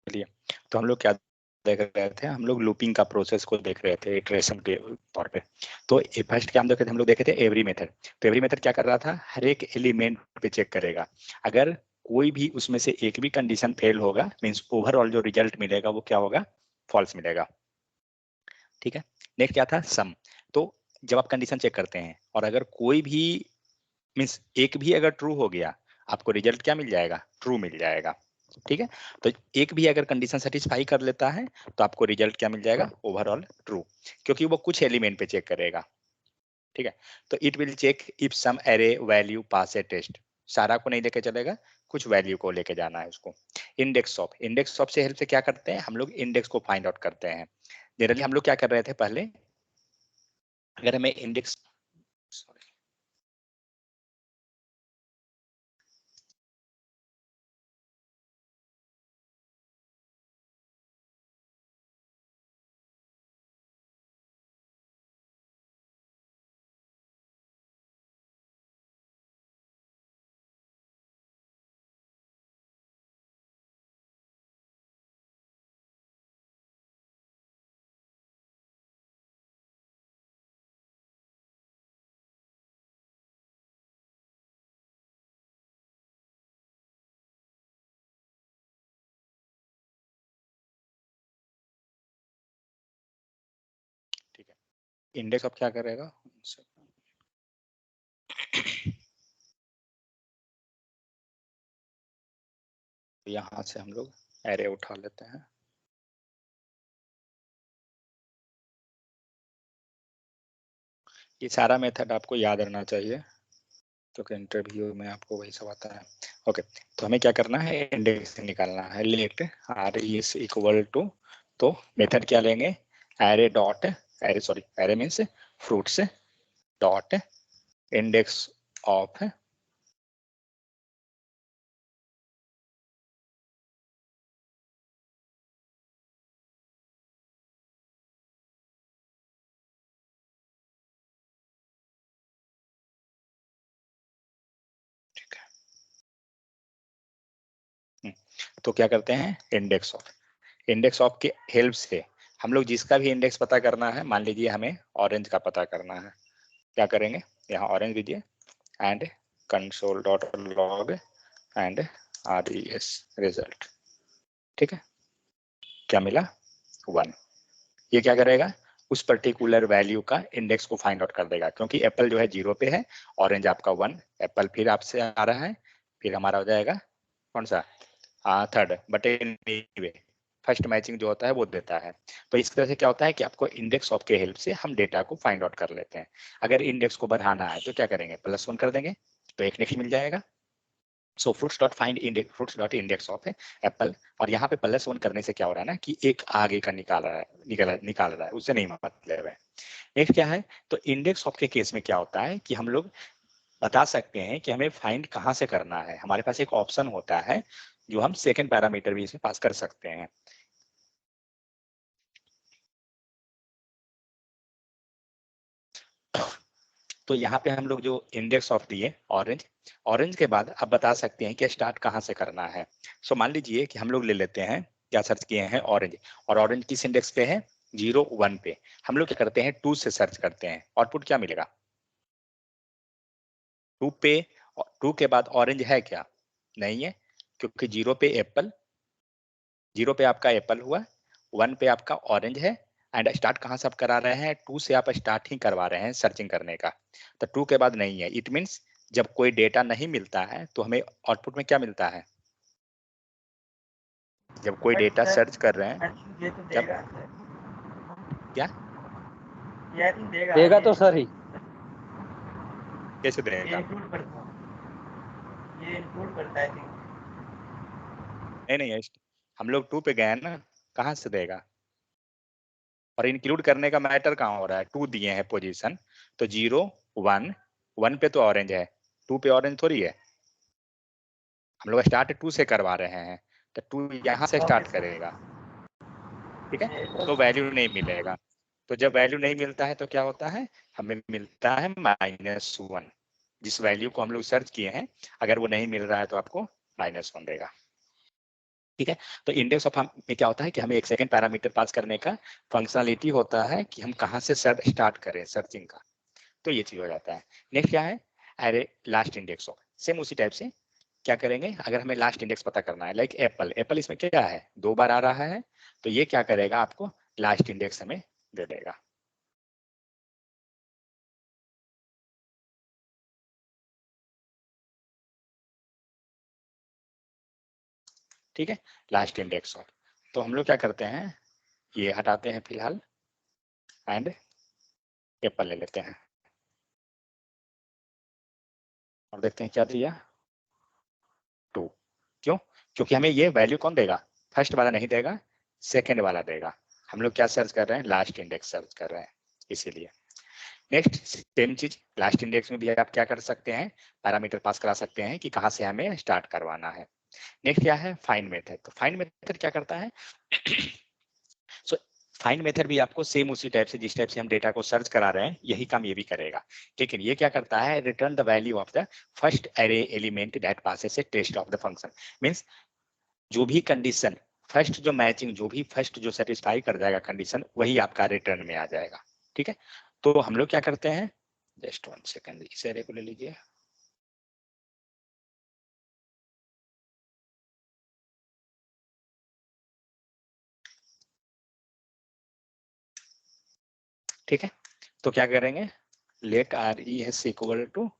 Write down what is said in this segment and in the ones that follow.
चलिए, तो हम लोग क्या देख रहे थे, हम लोग लूपिंग का प्रोसेस को देख रहे थे इटरेशन के तौर पे। तो फर्स्ट क्या हम देखे थे, हम लोग देखे थे एवरी मेथड। तो एवरी मेथड क्या कर रहा था, हर एक एलिमेंट पे चेक करेगा। अगर कोई भी उसमें से एक भी कंडीशन फेल होगा, मीन्स ओवरऑल जो रिजल्ट मिलेगा वो क्या होगा, फॉल्स मिलेगा। ठीक है, नेक्स्ट क्या था, सम। तो जब आप कंडीशन चेक करते हैं और अगर कोई भी मीन्स एक भी अगर ट्रू हो गया, आपको रिजल्ट क्या मिल जाएगा, ट्रू मिल जाएगा। ठीक है, तो एक भी अगर कंडीशन सेटिस्फाई कर लेता है तो आपको रिजल्ट क्या मिल जाएगा, ओवरऑल ट्रू, क्योंकि वो कुछ एलिमेंट पे चेक करेगा। ठीक है, तो it will check if some array value pass a test. सारा को नहीं लेके चलेगा, कुछ वैल्यू को लेके जाना है उसको। इंडेक्स ऑफ से हेल्प से क्या करते हैं हम लोग, इंडेक्स को फाइंड आउट करते हैं। जनरली हम लोग क्या कर रहे थे पहले, अगर हमें इंडेक्स, ठीक है, इंडेक्स ऑफ क्या करेगा, यहाँ से हम लोग एरे उठा लेते हैं। ये सारा मेथड आपको याद रहना चाहिए, क्योंकि इंटरव्यू में आपको वही सब आता है। ओके, तो हमें क्या करना है, इंडेक्स निकालना है। Let R is equal to, तो मेथड क्या लेंगे, array dot, array sorry array means fruits dot index of, ठीक है। तो क्या करते हैं, इंडेक्स ऑफ के हेल्प से हम लोग जिसका भी इंडेक्स पता करना है, मान लीजिए हमें ऑरेंज का पता करना है, क्या करेंगे, यहाँ ऑरेंज दीजिए and console dot log and res result. ठीक है, क्या मिला, 1। ये क्या करेगा, उस पर्टिकुलर वैल्यू का इंडेक्स को फाइंड आउट कर देगा, क्योंकि एप्पल जो है 0 पे है, ऑरेंज आपका 1, एप्पल फिर आपसे आ रहा है, फिर हमारा हो जाएगा कौन सा, third, but anyway first matching जो होता है वो देता है। तो इस तरह से क्या होता है कि आपको इंडेक्स ऑफ के हेल्प से हम डेटा को फाइंड आउट कर लेते हैं। अगर इंडेक्स को बढ़ाना है तो क्या करेंगे, +1 कर देंगे, तो एक नेक्स्ट मिल जाएगा। सो fruits dot find index, fruits dot index of Apple, और यहाँ पे +1 करने से क्या हो रहा है ना कि एक आगे का निकाल रहा है, निकाल रहा है, उससे नहीं मतलब है। नेक्स्ट क्या है, तो इंडेक्स ऑफ के केस में क्या होता है कि हम लोग बता सकते हैं कि हमें फाइंड कहाँ से करना है। हमारे पास एक ऑप्शन होता है जो हम सेकंड पैरामीटर भी इसमें पास कर सकते हैं। तो यहाँ पे हम लोग जो इंडेक्स ऑफ दिए ऑरेंज, ऑरेंज के बाद आप बता सकते हैं कि स्टार्ट कहाँ से करना है। सो मान लीजिए कि हम लोग ले लेते हैं, क्या सर्च किए हैं, ऑरेंज, और ऑरेंज किस इंडेक्स पे है, 0 1 पे। हम लोग क्या करते हैं, 2 से सर्च करते हैं, आउटपुट क्या मिलेगा, 2 पे। 2 के बाद ऑरेंज है क्या, नहीं है, क्योंकि 0 पे एप्पल, 0 पे आपका एप्पल हुआ, 1 पे आपका ऑरेंज है, एंड स्टार्ट कहाँ से आप करा रहे हैं, 2 से आप स्टार्ट ही करवा रहे हैं सर्चिंग करने का। तो 2 के बाद नहीं है, इट मीन्स जब कोई डेटा नहीं मिलता है तो हमें आउटपुट में क्या मिलता है, जब कोई बट डेटा सर, सर्च कर रहे हैं, ये तो क्या देगा सर, क्या ये तो देगा, देगा ये तो सर ही। कैसे ये देगा, इंक्लूड करता है, ये इंक्लूड करता है थिंक। नहीं नहीं हम लोग 2 पे गए ना, कहाँ से देगा, और इंक्लूड करने का मैटर कहाँ हो रहा है, 2 दिए हैं पोजीशन, तो 0 1, 1 पे तो ऑरेंज है, 2 पे ऑरेंज थोड़ी है, हम लोग स्टार्ट 2 से करवा रहे हैं, तो 2 यहाँ से ओके स्टार्ट सर, करेगा। ठीक है, ये तो वैल्यू नहीं मिलेगा। तो जब वैल्यू नहीं मिलता है तो क्या होता है, हमें मिलता है -1। जिस वैल्यू को हम लोग सर्च किए हैं, अगर वो नहीं मिल रहा है तो आपको -1 देगा। ठीक है। तो इंडेक्स ऑफ में क्या होता है कि हमें एक सेकंड पैरामीटर पास करने का फंक्शनलिटी होता है कि हम कहाँ से सर्च स्टार्ट करें सर्चिंग का, तो ये चीज हो जाता है। नेक्स्ट क्या है, अरे लास्ट इंडेक्स ऑफ, सेम उसी टाइप से क्या करेंगे, अगर हमें लास्ट इंडेक्स पता करना है, लाइक एप्पल, एप्पल इसमें क्या है 2 बार आ रहा है, तो ये क्या करेगा आपको लास्ट इंडेक्स हमें दे देगा। ठीक है, लास्ट इंडेक्स ऑफ। तो हम लोग क्या करते हैं, ये हटाते हैं फिलहाल एंड एप्पल ले लेते हैं और देखते हैं क्या दिया 2। क्यों, क्योंकि हमें ये वैल्यू कौन देगा, फर्स्ट वाला नहीं देगा, सेकेंड वाला देगा। हम लोग क्या सर्च कर रहे हैं, लास्ट इंडेक्स सर्च कर रहे हैं इसीलिए। नेक्स्ट सेम चीज, लास्ट इंडेक्स में भी आप क्या कर सकते हैं, पैरामीटर पास करा सकते हैं कि कहाँ से हमें स्टार्ट करवाना है। नेक्स्ट क्या है, फाइंड मेथड। तो फाइंड मेथड क्या करता है सो फाइंड मेथड भी आपको सेम उसी टाइप से जिस टाइप से हम डेटा को सर्च करा रहे हैं यही काम ये भी करेगा, लेकिन ये क्या करता है, return the value of the first array element that passes a test of the function. Means जो भी कंडीशन फर्स्ट जो मैचिंग जो भी फर्स्ट जो सेटिस्फाई कर जाएगा कंडीशन वही आपका रिटर्न में आ जाएगा। ठीक है, तो हम लोग क्या करते हैं, जस्ट 1 सेकंड इस एरे को ले लीजिए। ठीक है, तो क्या करेंगे, let R E S equal to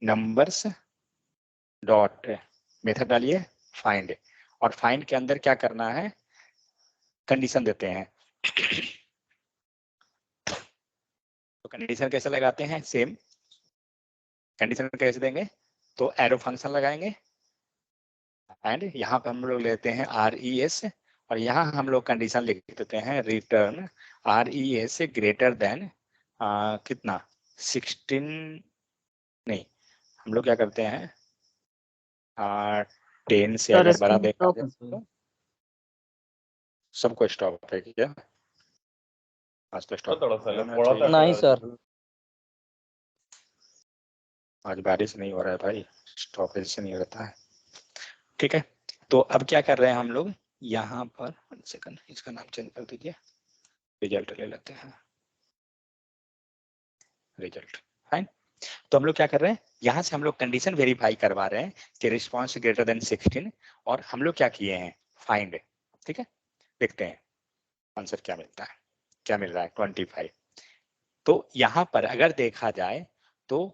numbers dot method डालिए फाइंड, और फाइंड के अंदर क्या करना है, कंडीशन देते हैं। तो कंडीशन कैसे लगाते हैं, सेम कंडीशन कैसे देंगे, तो एरो फंक्शन लगाएंगे एंड यहाँ पे हम लोग लेते हैं आर ई एस, और यहाँ हम लोग कंडीशन लिख देते हैं return are E S greater than कितना 16, नहीं हम लोग क्या करते हैं 10 से सर अगर बड़ा स्क्रीन देखा स्टॉप जाए है सर। तो सबको स्टॉप है क्या, आज तो स्टॉप नहीं सर। आज बारिश नहीं हो रहा है भाई, स्टॉपेज से नहीं रहता है। ठीक है, तो अब क्या कर रहे हैं हम लोग यहाँ पर, 1 सेकंड इसका नाम चेंज कर दीजिए, रिजल्ट ले लेते हैं, रिजल्ट फाइन। तो हम लोग क्या कर रहे हैं, यहाँ से हम लोग कंडीशन वेरीफाई करवा रहे हैं कि रिस्पॉन्स ग्रेटर देन 16, और हम लोग क्या किए हैं फाइंड। ठीक है, देखते हैं आंसर क्या मिलता है, क्या मिल रहा है 25। तो यहाँ पर अगर देखा जाए तो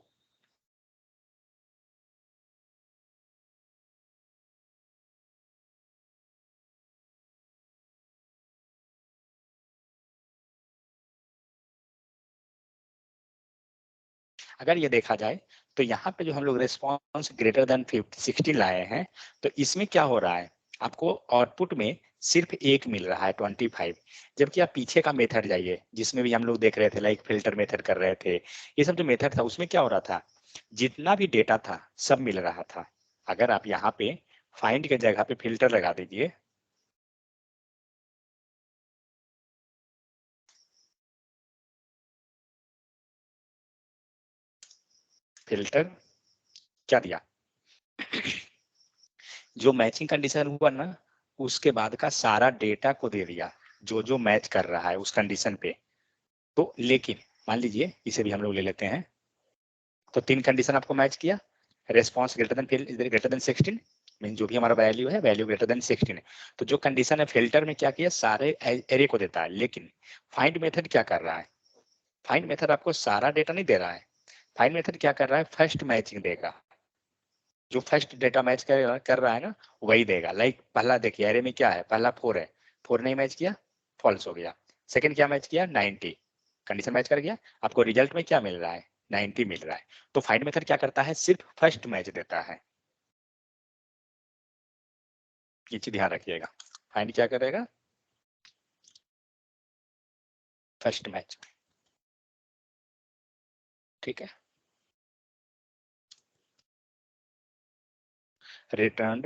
अगर ये देखा जाए तो यहाँ पे जो हम लोग रिस्पॉन्स ग्रेटर देन 16 लाए हैं, तो इसमें क्या हो रहा है, आपको आउटपुट में सिर्फ एक मिल रहा है 25, जबकि आप पीछे का मेथड जाइए जिसमें भी हम लोग देख रहे थे, लाइक फिल्टर मेथड कर रहे थे, ये सब जो मेथड था उसमें क्या हो रहा था, जितना भी डेटा था सब मिल रहा था। अगर आप यहाँ पे फाइंड के जगह पे फिल्टर लगा दीजिए, फिल्टर क्या दिया जो मैचिंग कंडीशन हुआ ना उसके बाद का सारा डेटा को दे दिया जो जो मैच कर रहा है उस कंडीशन पे। तो लेकिन मान लीजिए इसे भी हम लोग ले लेते हैं, तो 3 कंडीशन आपको मैच किया, रेस्पॉन्स ग्रेटर देन 16 मीन जो भी हमारा वैल्यू है वैल्यू ग्रेटर देन 16 है। तो जो कंडीशन है फिल्टर में क्या किया, सारे एरे को देता है, लेकिन फाइंड मेथड क्या कर रहा है, फाइंड मेथड आपको सारा डेटा नहीं दे रहा है, फाइंड मेथड क्या कर रहा है, फर्स्ट मैचिंग देगा, जो फर्स्ट डेटा मैच कर रहा है ना वही देगा। लाइक पहला देखिए एरे में क्या है, पहला 4 है, 4 नहीं मैच किया फॉल्स हो गया, सेकंड क्या मैच किया 90, कंडीशन मैच कर गया, आपको रिजल्ट में क्या मिल रहा है 90 मिल रहा है। तो फाइंड मेथड क्या करता है, सिर्फ फर्स्ट मैच देता है, ये चीज ध्यान रखिएगा। फाइंड क्या करेगा, फर्स्ट मैच। ठीक है, रिटर्न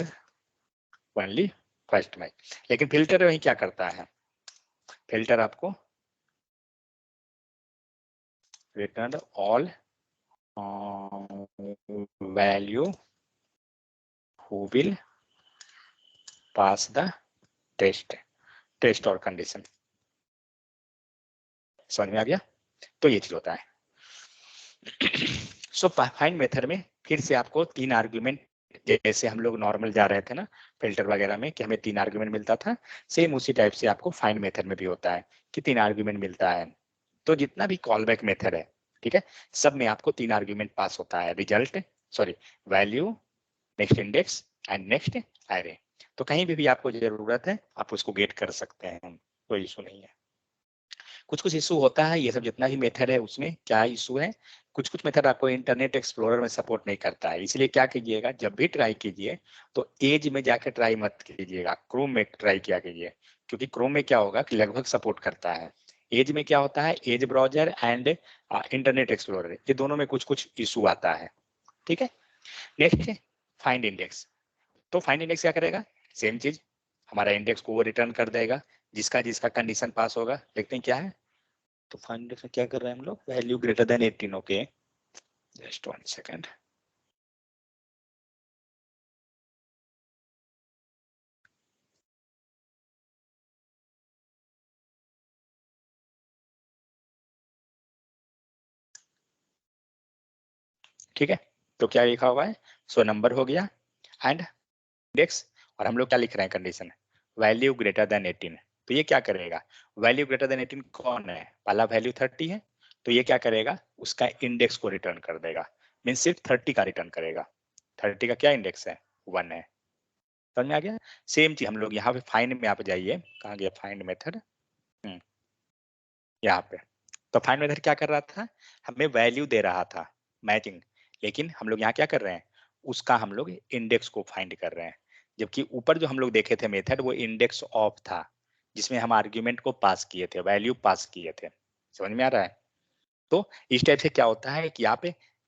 ओनली फर्स्ट मैच। लेकिन फिल्टर वही क्या करता है, फिल्टर आपको return all value who will pass the test और कंडीशन। समझ में आ गया? तो ये चीज होता है। सो फाइंड मेथड में फिर से आपको 3 आर्ग्यूमेंट, जैसे हम लोग नॉर्मल जा रहे थे ना फिल्टर वगैरह में कि हमें 3 आर्ग्यूमेंट मिलता था, सेम उसी टाइप से आपको फाइंड मेथड में भी होता है कि 3 आर्ग्यूमेंट मिलता है। तो जितना भी कॉल बैक मेथड है, ठीक है, सब में आपको 3 आर्ग्यूमेंट पास होता है, result, sorry, value, next index and next array. तो कहीं भी आपको जरूरत है आप उसको गेट कर सकते हैं, कोई इशू नहीं है। कुछ कुछ इशू होता है, ये सब जितना भी मेथड है उसमें क्या इशू है, कुछ कुछ मेथड आपको इंटरनेट एक्सप्लोरर में सपोर्ट नहीं करता है, इसलिए क्या कीजिएगा, जब भी ट्राई कीजिए तो एज में जाकर ट्राई मत कीजिएगा, क्रोम में ट्राई किया कीजिए, क्योंकि क्रोम में क्या होगा कि लगभग सपोर्ट करता है। एज में क्या होता है, as browser and internet explorer, ये दोनों में कुछ कुछ इशू आता है, ठीक है। Next, find index. तो फाइंड इंडेक्स क्या करेगा, सेम चीज, हमारा इंडेक्स को वो रिटर्न कर देगा जिसका जिसका कंडीशन पास होगा। देखते हैं क्या है। तो फाइंड इंडेक्स में क्या कर रहे हैं हम लोग, value greater than 18, okay, just 1 second. ठीक है, तो क्या लिखा हुआ है, सो नंबर हो गया एंड इंडेक्स, और हम लोग क्या लिख रहे हैं, कंडीशन, वैल्यू ग्रेटर देन 18। तो ये क्या करेगा, वैल्यू ग्रेटर देन 18 कौन है, पहला वैल्यू 30 है, तो ये क्या करेगा, उसका इंडेक्स को रिटर्न कर देगा, मीन सिर्फ 30 का रिटर्न करेगा। 30 का क्या इंडेक्स है, 1 है। समझ में आ गया? सेम चीज हम लोग यहाँ पे फाइंड में आप जाइए, कहाँ गया फाइंड मेथड, यहाँ पे। तो फाइंड मेथड क्या कर रहा था, हमें वैल्यू दे रहा था मैचिंग, लेकिन हम लोग यहाँ क्या कर रहे हैं, उसका हम लोग इंडेक्स को फाइंड कर रहे हैं। जबकि ऊपर जो हम लोग देखे थे मेथड, वो इंडेक्स ऑफ था, जिसमें हम आर्ग्यूमेंट को पास किए थे, वैल्यू पास किए थे। समझ में आ रहा है? तो इस टाइप से क्या होता है कि आप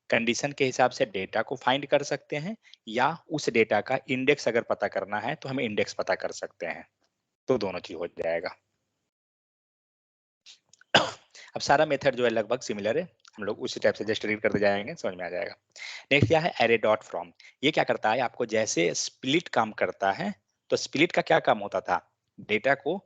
कंडीशन के हिसाब से डेटा को फाइंड कर सकते हैं, या उस डेटा का इंडेक्स अगर पता करना है तो हम इंडेक्स पता कर सकते हैं। तो दोनों चीज हो जाएगा। अब सारा मेथड जो है लगभग सिमिलर है, हम लोग उसी टाइप से जस्ट रीड करते जाएंगे, समझ में आ जाएगा। नेक्स्ट क्या है, एरे डॉट फ्रॉम। ये क्या करता है, आपको जैसे स्प्लिट काम करता है, तो स्प्लिट का क्या काम होता था, डेटा को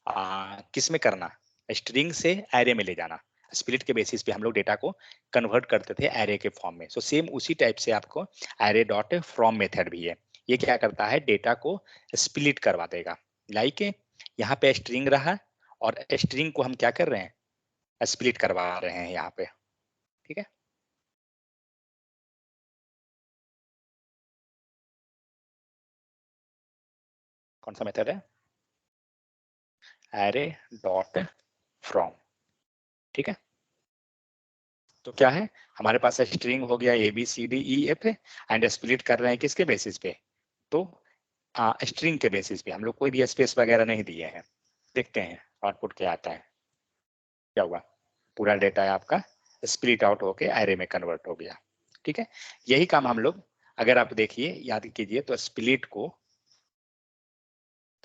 किस में करना, स्ट्रिंग से एरे में ले जाना। स्प्लिट के बेसिस पे हम लोग डेटा को कन्वर्ट करते थे एरे के फॉर्म में। सो सेम उसी टाइप से आपको एरे डॉट फ्रॉम मेथड भी है। ये क्या करता है, डेटा को स्प्लिट करवा देगा। लाइक यहाँ पे स्ट्रिंग रहा, और स्ट्रिंग को हम क्या कर रहे हैं, स्प्लिट करवा रहे हैं यहाँ पे, ठीक है। कौन सा मेथड है, एरे डॉट फ्रॉम, ठीक है। तो क्या है, हमारे पास स्ट्रिंग हो गया ABCDEF, एंड स्प्लिट कर रहे हैं किसके बेसिस पे, तो स्ट्रिंग के बेसिस पे, हम लोग कोई भी स्पेस वगैरह नहीं दिए हैं। देखते हैं आउटपुट क्या आता है, क्या हुआ, पूरा डेटा है आपका स्प्लिट आउट होके एरे में कन्वर्ट हो गया, ठीक है। यही काम हम लोग, अगर आप देखिए याद कीजिए, तो स्प्लिट को,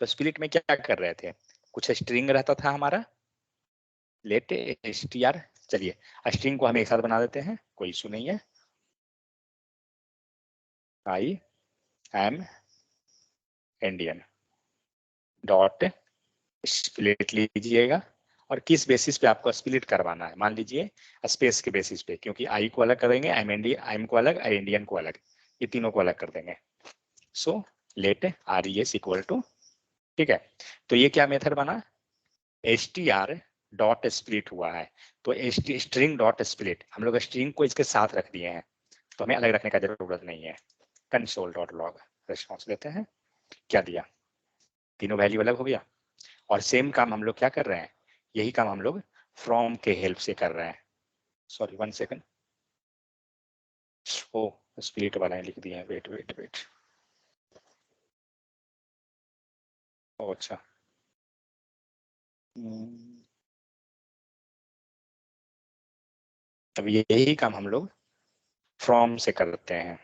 तो स्प्लिट में क्या कर रहे थे, कुछ स्ट्रिंग रहता था हमारा, लेट str, चलिए स्ट्रिंग को हम एक साथ बना देते हैं, कोई इशू नहीं है। I am Indian dot split लीजिएगा, और किस बेसिस पे आपको स्प्लिट करवाना है, मान लीजिए स्पेस के बेसिस पे, क्योंकि आई को अलग करेंगे, आई एम को अलग, आई इंडियन को अलग, ये तीनों को अलग कर देंगे। So let RES equal to, ठीक है। तो ये क्या मेथड बना, str डॉट स्प्लिट हुआ है, तो स्ट्रिंग डॉट स्प्लिट, हम लोग स्ट्रिंग को इसके साथ रख दिए हैं, तो हमें अलग रखने का जरूरत नहीं है। कंसोल डॉट लॉग रिस्पॉन्स लेते हैं, क्या दिया, तीनों वैल्यू अलग हो गया। और सेम काम हम लोग क्या कर रहे हैं, यही काम हम लोग फ्रॉम के हेल्प से कर रहे हैं। सॉरी 1 सेकंड, ओ स्प्लिट वाला लिख दिए हैं, वेट वेट वेट, ओ अच्छा, अब यही काम हम लोग फ्रॉम से करते हैं।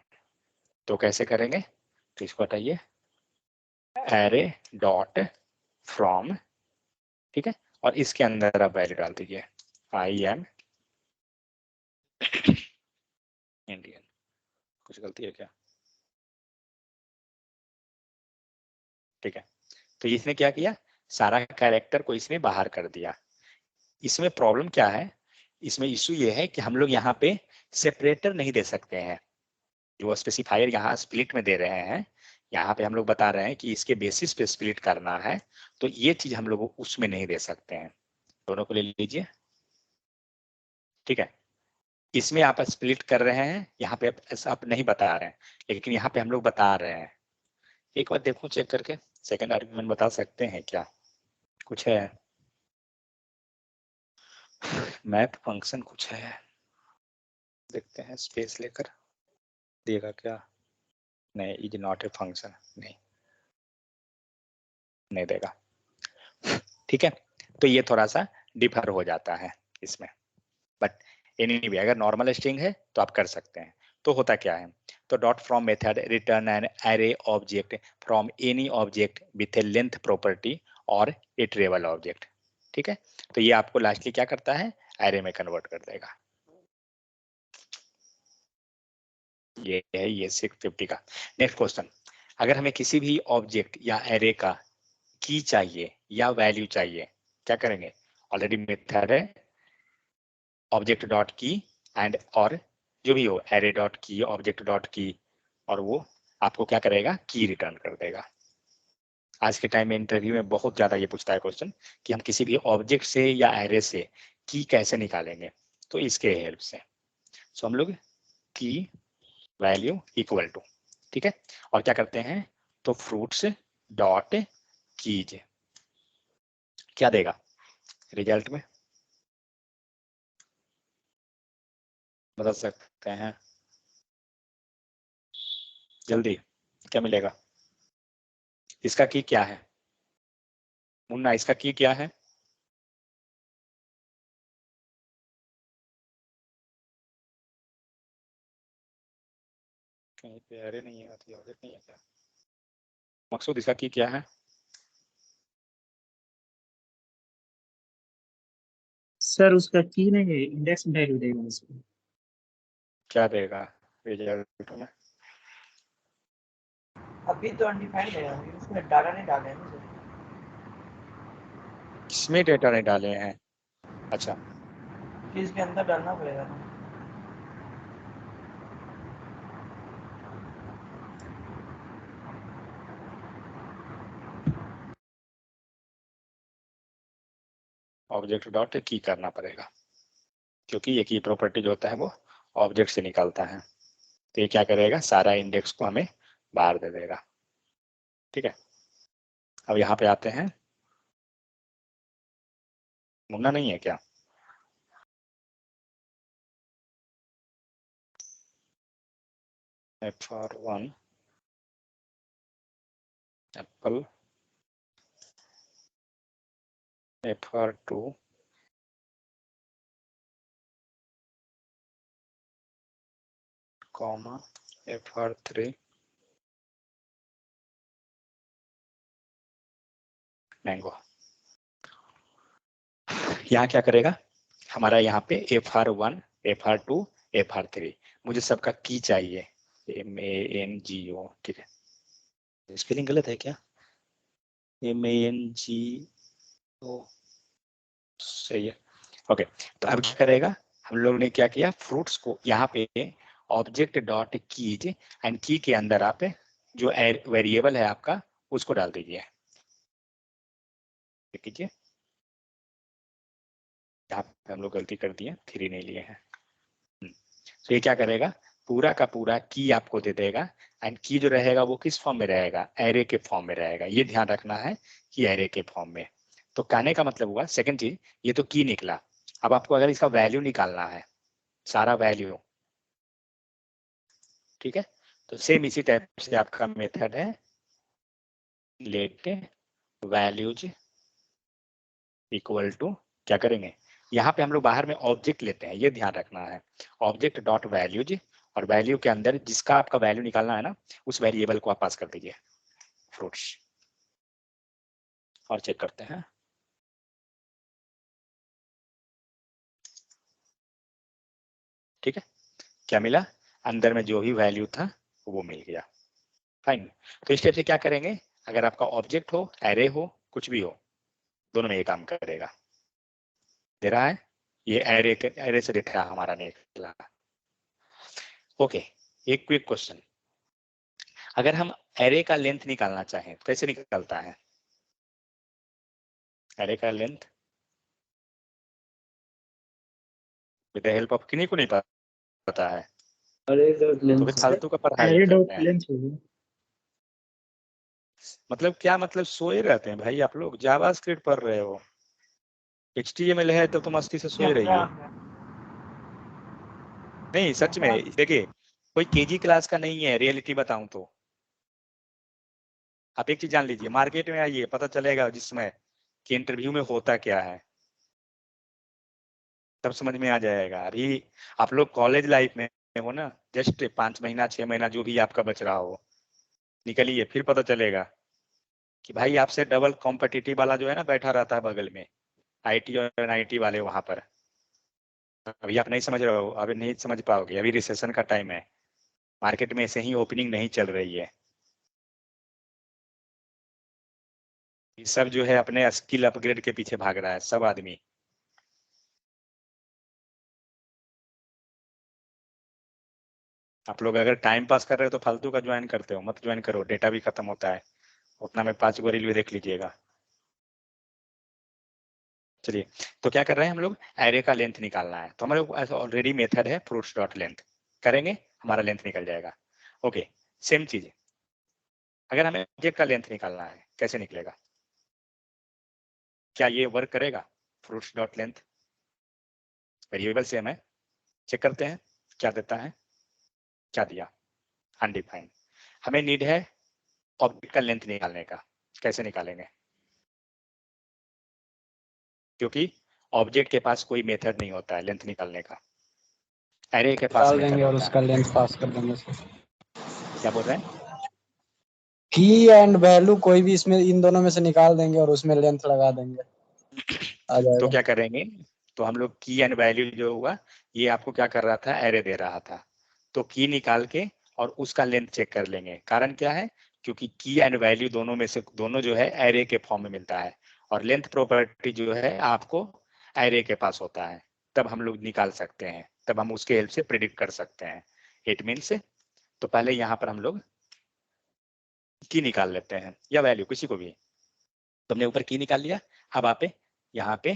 तो कैसे करेंगे, तो इसको हटाइए, एरे डॉट फ्रॉम, ठीक है, और इसके अंदर आप वैल्यू डाल दीजिए, आई एम इंडियन। कुछ गलती है क्या, ठीक है, तो इसने क्या किया, सारा कैरेक्टर को इसने बाहर कर दिया। इसमें प्रॉब्लम क्या है, इसमें इशू ये है कि हम लोग यहाँ पे सेपरेटर नहीं दे सकते हैं। जो स्पेसिफायर यहाँ स्प्लिट में दे रहे हैं, यहाँ पे हम लोग बता रहे हैं कि इसके बेसिस पे स्प्लिट करना है, तो ये चीज हम लोग उसमें नहीं दे सकते हैं। दोनों को ले लीजिए, ठीक है। इसमें आप स्प्लिट कर रहे हैं, यहाँ पे आप नहीं बता रहे हैं, लेकिन यहाँ पे हम लोग बता रहे हैं। एक बार देखो चेक करके, सेकंड आर्गुमेंट बता सकते हैं क्या, कुछ है मैप फंक्शन कुछ है, देखते हैं स्पेस लेकर देगा क्या, नहीं इज नॉट ए फंक्शन, नहीं देगा, ठीक है। तो ये थोड़ा सा डिफर हो जाता है इसमें, बट एनीवे अगर नॉर्मल स्ट्रिंग है तो आप कर सकते हैं। तो होता क्या है, तो dot from method return an array object from any object with A length property और ए ट्रेबल ऑब्जेक्ट, ठीक है। तो ये आपको लास्टली क्या करता है, एरे में कन्वर्ट कर देगा। ये है ये 650 का। नेक्स्ट क्वेश्चन, अगर हमें किसी भी ऑब्जेक्ट या एरे का की चाहिए या वैल्यू चाहिए, क्या करेंगे, ऑलरेडी मेथड है ऑब्जेक्ट डॉट की एंड और जो भी हो एरे डॉट की ऑब्जेक्ट डॉट की, और वो आपको क्या करेगा, की रिटर्न कर देगा। आज के टाइम में इंटरव्यू में बहुत ज्यादा ये पूछता है क्वेश्चन कि हम किसी भी ऑब्जेक्ट से या एरे से की कैसे निकालेंगे, तो इसके हेल्प से सो हम लोग की वैल्यू इक्वल टू, ठीक है, और क्या करते हैं, तो फ्रूट्स डॉट कीज क्या देगा रिजल्ट में, बता सकते हैं जल्दी, क्या मिलेगा, इसका की क्या है मुन्ना, इसका की क्या है, कहीं पे एरे नहीं आती, ऑब्जेक्ट नहीं है क्या, मकसूद इसका की क्या है, सर उसका की नहीं है, इंडेक्स वैल्यू देगा उसको। क्या देगा रिजल्ट में, अभी तो अनडिफाइंड है, अभी उसमें डाटा नहीं डाले हैं ना सर, किसमें डेटा नहीं डाले हैं, अच्छा फिर इसके अंदर डालना पड़ेगा ना। ऑब्जेक्ट डॉट की करना पड़ेगा, क्योंकि ये की प्रॉपर्टी जो होता है वो ऑब्जेक्ट से निकलता है, तो ये क्या करेगा, सारा इंडेक्स को हमें बाहर दे देगा, ठीक है। अब यहाँ पे आते हैं, मुन्ना नहीं है क्या, fr1 Apple fr2 comma fr3 mango. यहाँ क्या करेगा, हमारा यहाँ पे fr1 fr2 fr3, मुझे सबका की चाहिए, mango, ठीक है, स्पेलिंग गलत है क्या, mango सही है, ओके। तो अब क्या करेगा, हम लोग ने क्या किया, फ्रूट्स को यहाँ पे ऑब्जेक्ट डॉट कीज एंड की के अंदर आप जो वेरिएबल है आपका उसको डाल दीजिए, कीजिए, यहाँ पे हम लोग गलती कर दिए, 3 नहीं लिए हैं, तो ये क्या करेगा, पूरा का पूरा की आपको दे देगा, एंड की जो रहेगा वो किस फॉर्म में रहेगा, एरे के फॉर्म में रहेगा, ये ध्यान रखना है कि एरे के फॉर्म में। तो कहने का मतलब हुआ सेकंड चीज, ये तो की निकला, अब आपको अगर इसका वैल्यू निकालना है, सारा वैल्यू, ठीक है, तो सेम इसी टाइप से आपका मेथड है लेट वैल्यूज इक्वल टू, क्या करेंगे, यहाँ पे हम लोग बाहर में ऑब्जेक्ट लेते हैं, ये ध्यान रखना है, ऑब्जेक्ट डॉट वैल्यूज, और वैल्यू के अंदर जिसका आपका वैल्यू निकालना है ना, उस वेरिएबल को आप पास कर दीजिए फ्रूट्स, और चेक करते हैं, ठीक है, क्या मिला, अंदर में जो भी वैल्यू था वो मिल गया, फाइन। तो इस टाइप से क्या करेंगे, अगर आपका ऑब्जेक्ट हो, एरे हो, कुछ भी हो, दोनों में ये काम करेगा। दे रहा है, ये एरे से डेटा हमारा निकला। ओके, एक क्विक क्वेश्चन, अगर हम एरे का लेंथ निकालना चाहें तो कैसे निकलता है? एरे का length with the help of, किन्हीं को नहीं पता है अरे डॉट तो लेंथ फिर फालतू का पढ़ाई एरे करते डॉट हैं। लेंथ होगी। मतलब क्या मतलब, सोए रहते हैं भाई आप लोग? जावास्क्रिप्ट पढ़ रहे हो, HTML है तो तुम मस्ती से सोए रही हो। नहीं सच में देखिए, कोई केजी क्लास का नहीं है, रियलिटी बताऊं तो। आप एक चीज जान लीजिए, मार्केट में आइए, पता चलेगा जिसमें कि इंटरव्यू में होता क्या है, तब समझ में आ जाएगा। अभी आप लोग कॉलेज लाइफ में हो ना, जस्ट 5 महीना 6 महीना जो भी आपका बच रहा हो, निकलिए, फिर पता चलेगा कि भाई आपसे डबल कॉम्पिटिटिव वाला जो है ना बैठा रहता है बगल में, IT और NIT वाले वहां पर। अभी आप नहीं समझ रहे हो, अभी नहीं समझ पाओगे, अभी रिसेशन का टाइम है, मार्केट में ऐसे ही ओपनिंग नहीं चल रही है। ये सब जो है अपने स्किल अपग्रेड के पीछे भाग रहा है सब आदमी। आप लोग अगर टाइम पास कर रहे हो तो फालतू का ज्वाइन करते हो, मत ज्वाइन करो, डेटा भी खत्म होता है। उतना में 5 गो रील भी देख लीजिएगा। चलिए, तो क्या कर रहे हैं हम लोग, एरे का लेंथ निकालना है, तो हमारे पास ऑलरेडी मेथड है फ्रूट्स डॉट लेंथ, करेंगे हमारा लेंथ निकल जाएगा। ओके, सेम चीज, अगर हमें ऑब्जेक्ट का लेंथ निकालना है कैसे निकलेगा? क्या ये वर्क करेगा? Fruits dot length variable same है, चेक करते हैं क्या देता है, क्या दिया, अनडिफाइंड। हमें नीड है ऑब्जेक्ट का लेंथ निकालने का, कैसे निकालेंगे? क्योंकि ऑब्जेक्ट के पास कोई मेथड नहीं होता है लेंथ निकालने का, एरे के पास डाल मेथड देंगे और होता उसका है। लेंथ पास कर देंगे सर। क्या बोल रहे हैं? की एंड वैल्यू कोई भी इसमें इन दोनों में से निकाल देंगे और उसमें लेंथ लगा देंगे, आ तो जाएगा। क्या करेंगे, तो हम लोग की एंड वैल्यू जो हुआ, ये आपको क्या कर रहा था, एरे दे रहा था, तो की निकाल के और उसका लेंथ चेक कर लेंगे। कारण क्या है, क्योंकि की एंड वैल्यू दोनों में से दोनों जो है एरे के फॉर्म में मिलता है, और लेंथ प्रॉपर्टी जो है आपको एरे के पास होता है, तब हम लोग निकाल सकते हैं, तब हम उसके हेल्प से प्रिडिक्ट कर सकते हैं। इट मीन्स, तो पहले यहाँ पर हम लोग की निकाल लेते हैं या वैल्यू किसी को भी, तो हमने ऊपर की निकाल लिया। अब आप यहाँ पे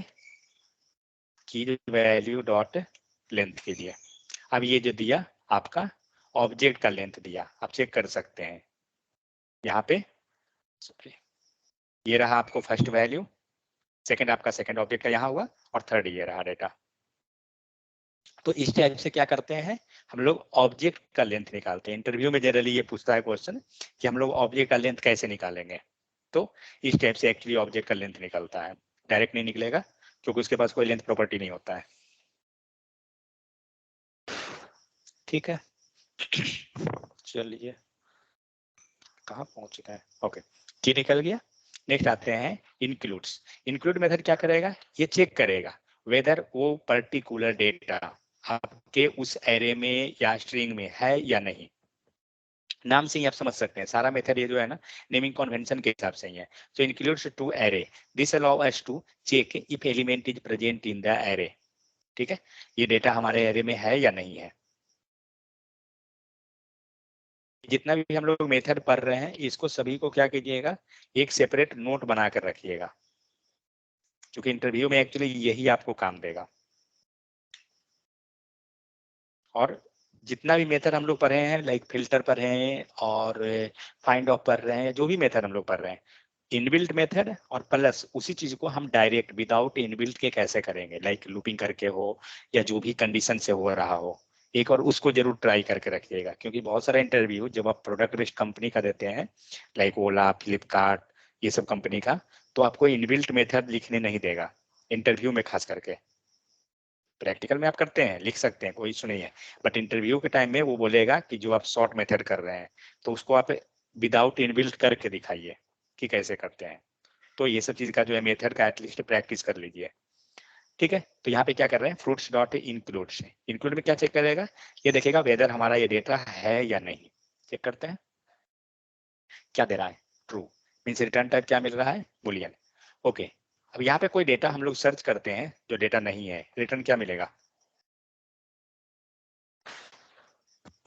की वैल्यू डॉट लेंथ कीजिए। अब ये जो दिया आपका ऑब्जेक्ट का लेंथ दिया, आप चेक कर सकते हैं यहाँ पे, ये रहा आपको फर्स्ट वैल्यू, सेकंड आपका सेकंड ऑब्जेक्ट का यहाँ हुआ, और थर्ड ये रहा डेटा। तो इस टाइप से क्या करते हैं हम लोग, ऑब्जेक्ट का लेंथ निकालते हैं। इंटरव्यू में जनरली ये पूछता है क्वेश्चन कि हम लोग ऑब्जेक्ट का लेंथ कैसे निकालेंगे, तो इस टाइप से एक्चुअली ऑब्जेक्ट का लेंथ निकलता है। डायरेक्ट नहीं निकलेगा क्योंकि उसके पास कोई लेंथ प्रॉपर्टी नहीं होता है। ठीक है, चलिए कहाँ पहुंच गए, ओके, की निकल गया। नेक्स्ट आते हैं इंक्लूड्स। इंक्लूड मेथड क्या करेगा, ये चेक करेगा वेदर वो पर्टिकुलर डेटा आपके उस एरे में या स्ट्रिंग में है या नहीं। नाम से ही आप समझ सकते हैं, सारा मेथड ये जो है ना नेमिंग कन्वेंशन के हिसाब से ही है। So includes to array, this allow us to check if element is present in the array. ठीक है, ये डेटा हमारे एरे में है या नहीं है। जितना भी हम लोग मेथड पढ़ रहे हैं, इसको सभी को क्या कीजिएगा, एक सेपरेट नोट बना कर रखिएगा, क्योंकि इंटरव्यू में एक्चुअली यही आपको काम देगा। और जितना भी मेथड हम लोग पढ़े हैं, लाइक फिल्टर पढ़ रहे हैं और फाइंड ऑफ पढ़ रहे हैं, जो भी मेथड हम लोग पढ़ रहे हैं, इनबिल्ट मेथड और प्लस उसी चीज को हम डायरेक्ट विदाउट इनबिल्ट के कैसे करेंगे, लाइक लूपिंग करके हो या जो भी कंडीशन से हो रहा हो, एक और उसको जरूर ट्राई करके रखिएगा। क्योंकि बहुत सारा इंटरव्यू जब आप प्रोडक्ट बेस्ड कंपनी का देते हैं, लाइक ओला, फ्लिपकार्ट, ये सब कंपनी का, तो आपको इनबिल्ट मेथड लिखने नहीं देगा इंटरव्यू में, खास करके। प्रैक्टिकल में आप करते हैं, लिख सकते हैं, कोई इशू नहीं है, बट इंटरव्यू के टाइम में वो बोलेगा कि जो आप शॉर्ट मेथड कर रहे हैं, तो उसको आप विदाउट इनबिल्ट करके दिखाइए कि कैसे करते हैं। तो ये सब चीज का जो है मेथड का एटलीस्ट प्रैक्टिस कर लीजिए। ठीक है, तो यहाँ पे क्या कर रहे हैं, फ्रूट्स डॉट इंक्लूड से, इंक्लूड में क्या चेक करेगा, ये देखेगा वेदर हमारा ये डेटा है या नहीं। चेक करते हैं क्या दे रहा है, ट्रू। मीन्स रिटर्न टाइप क्या मिल रहा है, बुलियन। ओके, अब यहाँ पे कोई डेटा हम लोग सर्च करते हैं जो डेटा नहीं है, रिटर्न क्या मिलेगा,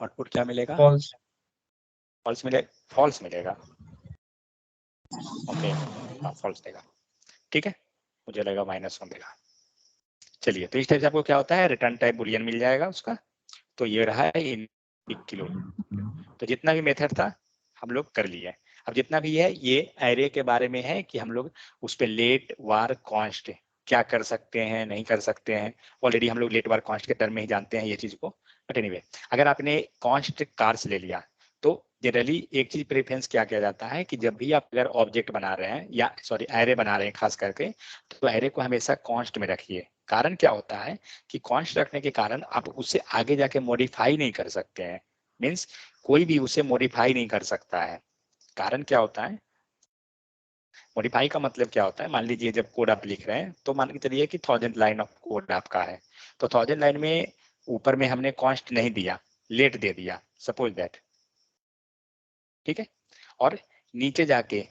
आउटपुट क्या मिलेगा, फॉल्स। फॉल्स मिले, फॉल्स मिलेगा। ओके, हाँ फॉल्स देगा, ठीक है, मुझे लगा -1 देगा। चलिए, तो इस टाइप से आपको क्या होता है, रिटर्न टाइप बुलियन मिल जाएगा उसका। तो ये रहा है इन किलो। तो जितना भी मेथड था हम लोग कर लिए। अब जितना भी है ये एरे के बारे में है कि हम लोग उस पर लेट वार कॉन्स्ट क्या कर सकते हैं, नहीं कर सकते हैं। ऑलरेडी हम लोग लेट वार कॉन्स्ट के टर्म में ही जानते हैं ये चीज को। बट एनीवे, अगर आपने कॉन्स्ट कार्स ले लिया तो जनरली एक चीज प्रेफरेंस क्या किया जाता है कि जब भी आप अगर ऑब्जेक्ट बना रहे हैं या सॉरी एरे बना रहे हैं खास करके, तो एरे को हमेशा कॉन्स्ट में रखिए। कारण क्या होता है कि कॉन्स्ट रखने के कारण आप उससे आगे जाके मॉडिफाई नहीं कर सकते हैं। मीन्स कोई भी उसे मॉडिफाई नहीं कर सकता है। कारण क्या होता है, मॉडिफाई का मतलब क्या होता है, मान लीजिए जब कोड आप लिख रहे हैं तो मान के चलिए कि 1000 लाइन ऑफ कोड आपका है, तो 1000 लाइन में ऊपर में हमने कॉन्स्ट नहीं दिया, लेट दे दिया, सपोज दैट, ठीक है। और नीचे जाके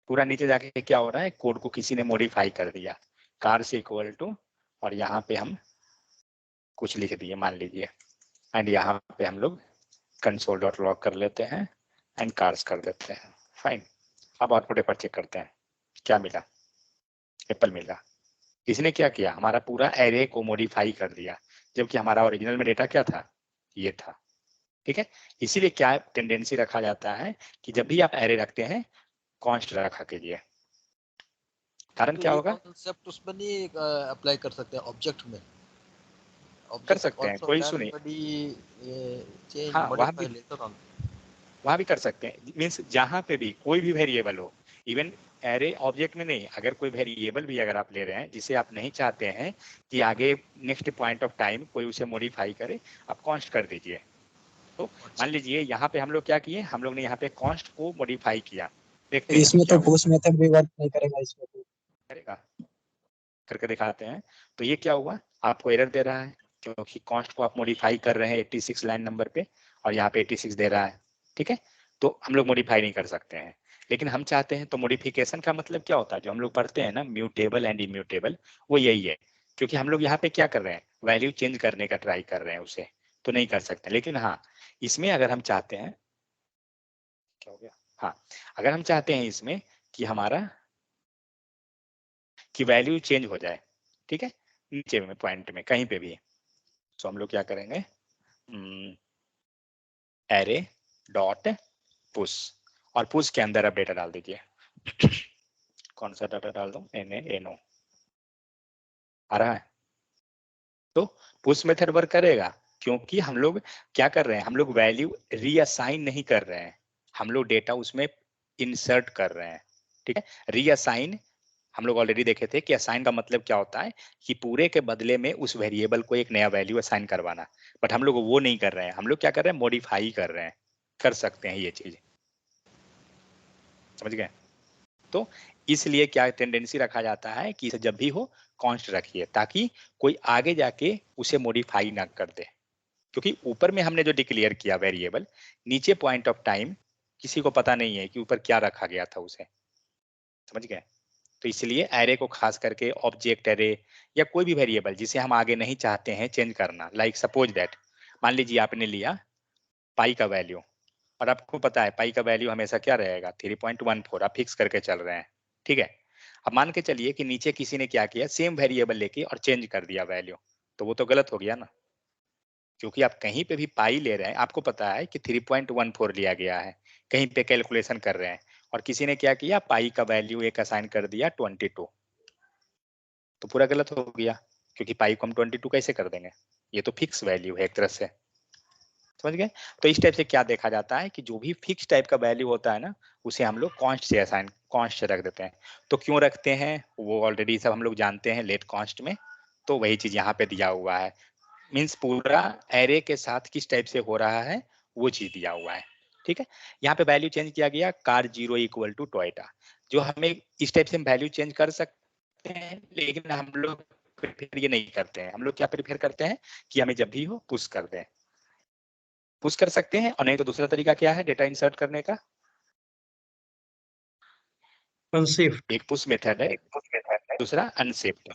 पूरा नीचे जाके क्या हो रहा है, कोड को किसी ने मॉडिफाई कर दिया, कार से इक्वल टू, और यहाँ पे हम कुछ लिख दिए मान लीजिए, एंड यहाँ पे हम लोग कंसोल डॉट लॉग कर लेते हैं एंड कार्स कर देते हैं, फाइन। अब आउटपुट पर चेक करते हैं क्या मिला, एप्पल मिला। इसने क्या किया, हमारा पूरा एरे को मॉडिफाई कर दिया, जबकि हमारा ओरिजिनल में डेटा क्या था, ये था, ठीक है। इसीलिए क्या टेंडेंसी रखा जाता है कि जब भी आप एरे रखते हैं कॉन्स्ट रखा कीजिए। कारण तो क्या ये होगा, कॉन्सेप्ट उसमें नहीं अप्लाई कर सकते हैं ऑब्जेक्ट में? कर ऑब्जेक्ट सकते हैं, आल्सो कोई इशू कैन नहीं। बी चेंज हाँ मॉडिफाई लेटर ऑन। वहां भी कर सकते हैं, मीन्स जहां पे भी कोई भी वेरिएबल हो, इवन एरे ऑब्जेक्ट में नहीं, अगर कोई वेरिएबल भी अगर आप ले रहे हैं जिसे आप नहीं चाहते हैं कि आगे नेक्स्ट पॉइंट ऑफ टाइम कोई उसे मॉडिफाई करे, आप कॉन्स्ट कर दीजिए। तो मान लीजिए यहाँ पे हम लोग क्या किए, हम लोग ने यहाँ पे कॉन्स्ट को मॉडिफाई किया, देखते हैं इसमें क्या तो हुआ, पुश मेथड भी वर्क नहीं करेगा इसमें तो। करेगा, करके दिखाते हैं। तो ये क्या हुआ, आपको एरर दे रहा है क्योंकि कॉन्स्ट को आप मॉडिफाई कर रहे हैं 86 लाइन नंबर पे, और यहाँ पे 86 दे रहा है, ठीक है। तो हम लोग मॉडिफाई नहीं कर सकते हैं, लेकिन हम चाहते हैं तो मॉडिफिकेशन का मतलब क्या होता है, जो हम लोग पढ़ते हैं ना म्यूटेबल एंड इम्यूटेबल, वो यही है। क्योंकि हम लोग यहाँ पे क्या कर रहे हैं, वैल्यू चेंज करने का ट्राई कर रहे हैं उसे, तो नहीं कर सकते। लेकिन हाँ, इसमें अगर हम चाहते हैं, क्या हो गया, हाँ, अगर हम चाहते हैं इसमें कि हमारा कि वैल्यू चेंज हो जाए, ठीक है, नीचे में पॉइंट में कहीं पे भी, तो हम लोग क्या करेंगे, एरे डॉट पुश, और पुश के अंदर आप डेटा डाल दीजिए। कौन सा डाटा डाल दूं, एन ओ आ रहा है। तो पुश मेथड वर्क करेगा क्योंकि हम लोग क्या कर रहे हैं, हम लोग वैल्यू रीअसाइन नहीं कर रहे हैं, हम लोग डेटा उसमें इंसर्ट कर रहे हैं, ठीक है। रीअसाइन हम लोग ऑलरेडी देखे थे कि असाइन का मतलब क्या होता है कि पूरे के बदले में उस वेरिएबल को एक नया वैल्यू असाइन करवाना। बट हम लोग वो नहीं कर रहे हैं, हम लोग क्या कर रहे हैं, मॉडिफाई कर रहे हैं, कर सकते हैं ये चीज, समझ गए। तो इसलिए क्या टेंडेंसी रखा जाता है कि इसे जब भी हो कॉन्स्ट रखिए, ताकि कोई आगे जाके उसे मॉडिफाई ना कर दे। क्योंकि ऊपर में हमने जो डिक्लेयर किया वेरिएबल, नीचे पॉइंट ऑफ टाइम किसी को पता नहीं है कि ऊपर क्या रखा गया था उसे, समझ गए। तो इसलिए एरे को खास करके ऑब्जेक्ट एरे या कोई भी वेरिएबल जिसे हम आगे नहीं चाहते हैं चेंज करना, लाइक सपोज दैट, मान लीजिए आपने लिया पाई का वैल्यू, और आपको पता है पाई का वैल्यू हमेशा क्या रहेगा, 3.14, आप फिक्स करके चल रहे हैं, ठीक है। अब मान के चलिए कि नीचे किसी ने क्या किया, सेम वेरिएबल लेके और चेंज कर दिया वैल्यू, तो वो तो गलत हो गया ना। क्योंकि आप कहीं पे भी पाई ले रहे हैं, आपको पता है कि 3.14 लिया गया है, कहीं पे कैलकुलेशन कर रहे हैं, और किसी ने क्या किया, पाई का वैल्यू एक असाइन कर दिया 22, तो पूरा गलत हो गया। क्योंकि पाई को हम 22 कैसे कर देंगे, ये तो फिक्स वैल्यू है एक तरह से, समझ गए। तो इस टाइप से क्या देखा जाता है कि जो भी फिक्स टाइप का वैल्यू होता है ना, उसे हम लोग कॉन्स्ट से असाइन, कॉन्स्ट से रख देते हैं। तो क्यों रखते हैं वो ऑलरेडी सब हम लोग जानते हैं लेट कॉन्स्ट में, तो वही चीज यहाँ पे दिया हुआ है। मीन्स पूरा एरे के साथ किस टाइप से हो रहा है वो चीज दिया हुआ है, ठीक है। यहाँ पे वैल्यू चेंज किया गया कार 0 इक्वल टू टोयोटा, जो हमें इस टाइप से हम वैल्यू चेंज कर सकते हैं, लेकिन हम लोग प्रेफर ये नहीं करते हैं। हम लोग क्या प्रेफर करते हैं कि हमें जब भी हो पुश कर दें, पुश कर सकते हैं, और नहीं तो दूसरा तरीका क्या है डेटा इंसर्ट करने का, अनशिफ्ट। एक पुश मेथड है, दूसरा अनशिफ्ट।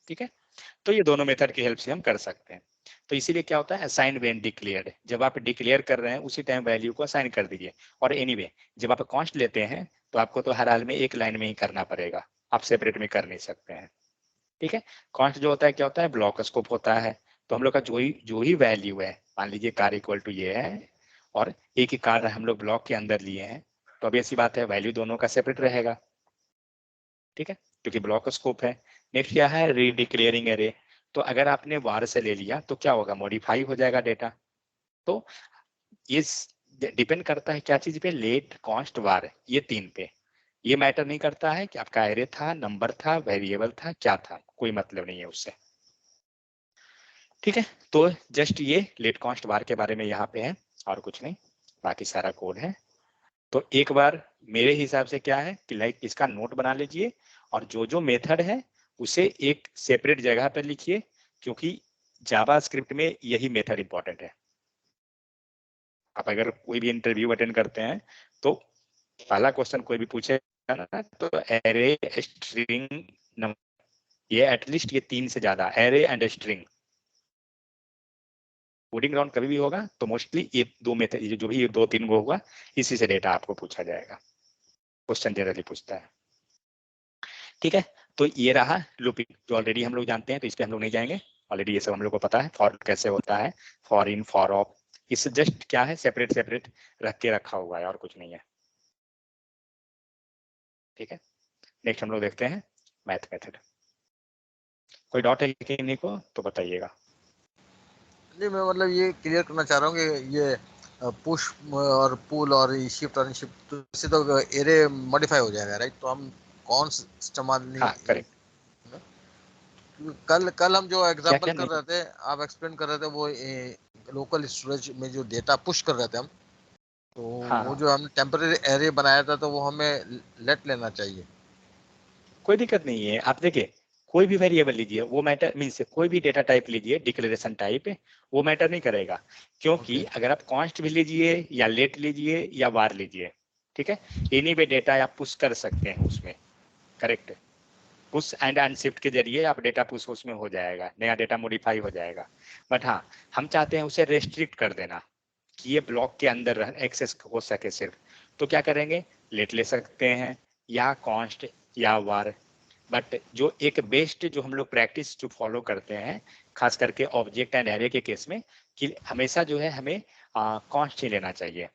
ठीक है, तो ये दोनों मेथड की हेल्प से हम कर सकते हैं। तो इसीलिए क्या होता है, असाइन व्हेन डिक्लेयर्ड, जब आप डिक्लेयर कर रहे हैं उसी टाइम वैल्यू को असाइन कर दीजिए। और एनीवे जब आप कॉन्स्ट लेते हैं तो आपको तो हर हाल में एक लाइन में ही करना पड़ेगा, आप सेपरेट में कर नहीं सकते हैं। ठीक है, कॉन्स्ट जो होता है क्या होता है, ब्लॉक स्कोप होता है। तो हम लोग का जो ही वैल्यू है, मान लीजिए कार इक्वल टू ये है और एक ही कार हम लोग ब्लॉक के अंदर लिए हैं, तो अभी ऐसी बात है वैल्यू दोनों का सेपरेट रहेगा। ठीक है, क्योंकि ब्लॉक स्कोप है। नेक्स्ट क्या है, रीडिक्लेयरिंग एरे। तो अगर आपने वार से ले लिया तो क्या होगा, मॉडिफाई हो जाएगा डेटा। तो ये डिपेंड करता है क्या चीज पे, लेट, कॉन्स्ट, वार, ये तीन पे। ये मैटर नहीं करता है कि आपका एरे था, नंबर था, वेरिएबल था, क्या था, कोई मतलब नहीं है उससे। ठीक है, तो जस्ट ये लेट, कॉन्स्ट, वार के बारे में यहाँ पे है और कुछ नहीं, बाकी सारा कोड है। तो एक बार मेरे हिसाब से क्या है कि लाइक इसका नोट बना लीजिए और जो जो मेथड है उसे एक सेपरेट जगह पर लिखिए, क्योंकि जावा स्क्रिप्ट में यही मेथड इंपॉर्टेंट है। आप अगर कोई भी इंटरव्यू अटेंड करते हैं तो पहला क्वेश्चन कोई भी पूछेगा ना, तो एरे, स्ट्रिंग, नंबर, ये एटलीस्ट ये तीन से ज्यादा, array and string. Coding round कभी भी होगा तो मोस्टली ये दो मेथड, जो भी ये दो तीन गो होगा, इसी से डेटा आपको पूछा जाएगा, क्वेश्चन जनरली पूछता है। ठीक है, तो ये रहा लूपिंग जो ऑलरेडी हम लोग जानते हैं, तो इस पे हम लोग नहीं जाएंगे, ऑलरेडी ये सब हम लोग को पता है। फॉर कैसे होता है, फॉर इन, फॉर ऑफ, इससे जस्ट क्या है, सेपरेट सेपरेट रख के रखा हुआ है और कुछ नहीं है। ठीक है, नेक्स्ट हम लोग देखते हैं मैथ मेथड। कोई डाउट है किसी को तो बताइएगा। नहीं, मैं मतलब ये क्लियर करना चाह रहा हूँ कि ये पुश और पुल और शिफ्ट और शिफ्ट, तो इससे तो एरे मॉडिफाई हो जाएगा, राइट? तो हम कौन इस्तेमाल नहीं, हाँ करेक्ट। कल कल हम जो क्या एग्जांपल क्या कर नहीं, रहे थे, आप एक्सप्लेन कर रहे थे, वो लोकल स्टोरेज में जो डेटा पुश कर रहे थे हम, तो हाँ वो हाँ जो हमने टेम्पररी एरे बनाया था, तो वो हमें लेट लेना चाहिए। कोई दिक्कत नहीं है। आप देखिए कोई भी वेरिएबल लीजिए, वो मैटर मीन्स कोई भी डेटा टाइप लीजिए, डिक्लेरेशन टाइप, वो मैटर नहीं करेगा। क्योंकि ओके। अगर आप कॉन्स्ट भी लीजिए या लेट लीजिए या वार लीजिए, ठीक है, एनी वे डेटा आप पुश कर सकते हैं उसमें। करेक्ट, पुश एंड अनशिफ्ट के जरिए आप डेटा पुश उसमें हो जाएगा, नया डेटा मॉडिफाई हो जाएगा। बट हाँ, हम चाहते हैं उसे रेस्ट्रिक्ट कर देना कि ये ब्लॉक के अंदर एक्सेस हो सके सिर्फ। तो क्या करेंगे, लेट ले सकते हैं या कॉन्स्ट या वार। बट जो एक बेस्ट जो हम लोग प्रैक्टिस जो फॉलो करते हैं, खास करके ऑब्जेक्ट एंड एरे के केस में, कि हमेशा जो है हमें कॉन्स्ट ही लेना चाहिए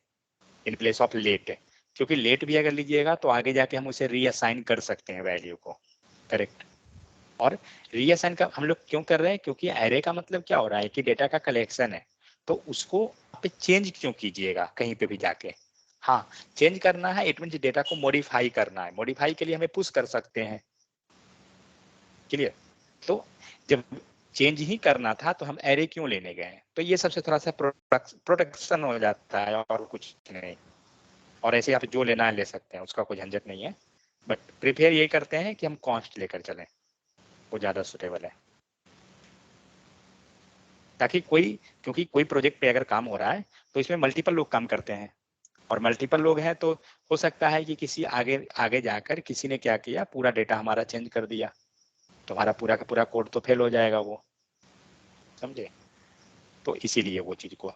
इन प्लेस ऑफ लेट। क्योंकि लेट भी अगर लीजिएगा तो आगे जाके हम उसे रीअसाइन कर सकते हैं वैल्यू को। करेक्ट, और रीअसाइन का हम लोग क्यों कर रहे हैं, क्योंकि एरे का मतलब क्या हो रहा है कि डेटा का कलेक्शन है, तो उसको आप चेंज क्यों कीजिएगा कहीं पे भी जाके। हाँ, चेंज करना है, इट मीन डेटा को मॉडिफाई करना है, मॉडिफाई के लिए हमें पुश कर सकते हैं। क्लियर, तो जब चेंज ही करना था तो हम एरे क्यों लेने गए, तो ये सबसे थोड़ा सा प्रोटेक्शन हो जाता है और कुछ नहीं। और ऐसे आप जो लेना है ले सकते हैं, उसका कोई झंझट नहीं है। बट प्रिपेयर यही करते हैं कि हम कॉन्स्ट लेकर चलें, वो ज्यादा सुटेबल है। ताकि कोई, क्योंकि कोई प्रोजेक्ट पे अगर काम हो रहा है तो इसमें मल्टीपल लोग काम करते हैं, और मल्टीपल लोग हैं तो हो सकता है कि किसी आगे आगे जाकर किसी ने क्या किया, पूरा डेटा हमारा चेंज कर दिया, तो हमारा पूरा का पूरा कोड तो फेल हो जाएगा वो, समझे। तो इसीलिए वो चीज को,